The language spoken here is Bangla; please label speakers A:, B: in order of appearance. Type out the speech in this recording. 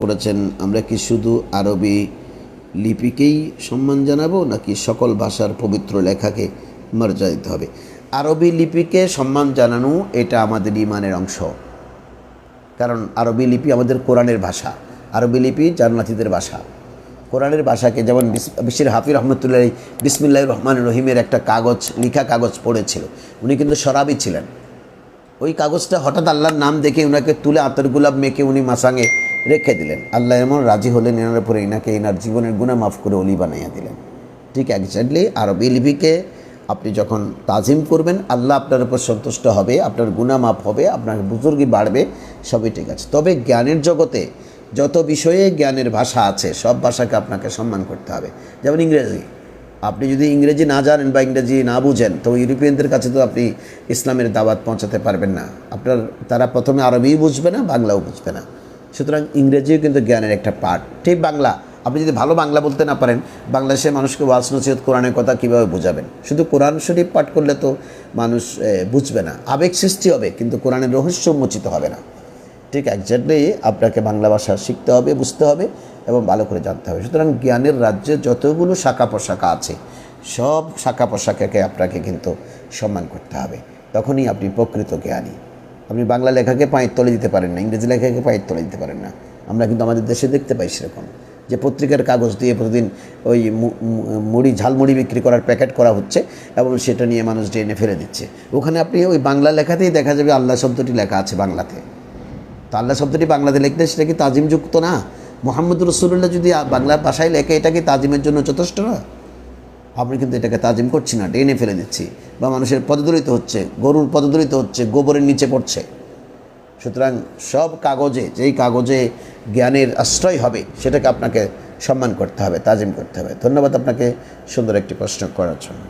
A: করেছেন, আমরা কি শুধু আরবি লিপিকেই সম্মান জানাবো নাকি সকল ভাষার পবিত্র লেখাকে মর্যাদা দিতে হবে? আরবি লিপিকে সম্মান জানানো এটা আমাদের ইমানের অংশ। কারণ আরবি লিপি আমাদের কোরআনের ভাষা, আরবি লিপি জান্নাতীদের ভাষা। কোরআনের ভাষাকে যেমন বিশির হাফিজ রহমতুল্লাহ বিসমিল্লাহির রহমানির রহিমের একটা কাগজ, লিখা কাগজ পড়েছিল। উনি কিন্তু শরাবি ছিলেন। ওই কাগজটা হঠাৎ আল্লাহর নাম দেখে ওনাকে তুলে আতর গোলাপ মেখে উনি মাসাঙে রেখে দিলেন। আল্লাহ এমন রাজি হলেন এনার উপরে, এনাকে এনার জীবনের গুনাহ মাফ করে অলি বানাইয়া দিলেন। ঠিক এক্স্যাক্টলি আরবি লিপিকে আপনি যখন তাজিম করবেন, আল্লাহ আপনার উপর সন্তুষ্ট হবে, আপনার গুনাহ মাফ হবে, আপনার বুজুর্গি বাড়বে, সবই ঠিক আছে। তবে জ্ঞানের জগতে যত বিষয়ে জ্ঞানের ভাষা আছে সব ভাষাকে আপনাকে সম্মান করতে হবে। যেমন ইংরেজি, আপনি যদি ইংরেজি না জানেন বা ইংরেজি না বুঝেন তো ইউরোপিয়ানদের কাছে তো আপনি ইসলামের দাওয়াত পৌঁছাতে পারবেন না। তারা প্রথমে আরবিই বুঝবে না, বাংলাও বুঝবে না। সুতরাং ইংরেজিও কিন্তু জ্ঞানের একটা পার্ট। ঠিক বাংলা, আপনি যদি ভালো বাংলা বলতে না পারেন, বাংলাদেশের মানুষকে ওয়াজ নসিহত কোরআনের কথা কীভাবে বোঝাবেন? শুধু কোরআন শরীফ পাঠ করলে তো মানুষ বুঝবে না। আবেগ সৃষ্টি হবে কিন্তু কোরআনের রহস্য উন্মোচিত হবে না। ঠিক এক্স্যাক্টলি আপনাকে বাংলা ভাষা শিখতে হবে, বুঝতে হবে এবং ভালো করে জানতে হবে। সুতরাং জ্ঞানের রাজ্যে যতগুলো শাখা প্রশাখা আছে সব শাখা প্রশাখাকে আপনাকে কিন্তু সম্মান করতে হবে। তখনই আপনি প্রকৃত জ্ঞানী। আপনি বাংলা লেখাকে পায়ের তলে দিতে পারেন না, ইংরেজি লেখাকে পায়ের তলে দিতে পারেন না। আমরা কিন্তু আমাদের দেশে দেখতে পাই সেরকম, যে পত্রিকার কাগজ দিয়ে প্রতিদিন ওই ঝালমুড়ি বিক্রি করার প্যাকেট করা হচ্ছে এবং সেটা নিয়ে মানুষ ড্রেনে ফেলে দিচ্ছে। ওখানে আপনি ওই বাংলা লেখাতেই দেখা যাবে আল্লাহ শব্দটি লেখা আছে বাংলাতে। তো আল্লাহ শব্দটি বাংলাতে লিখলে সেটা কি তাজিমযুক্ত না? মুহাম্মদ রাসূলুল্লাহ যদি বাংলা ভাষায় লেখে, এটা কি তাজিমের জন্য যথেষ্ট না? আপনি কিন্তু এটাকে তাজিম করছি না, টেনে ফেলে দিচ্ছি, বা মানুষের পদদলিত হচ্ছে, গরুর পদদলিত হচ্ছে, গোবরের নিচে পড়ছে। সুতরাং সব কাগজে, যেই কাগজে জ্ঞানের আশ্রয় হবে সেটাকে আপনাকে সম্মান করতে হবে, তাজিম করতে হবে। ধন্যবাদ আপনাকে সুন্দর একটি প্রশ্ন করার জন্য।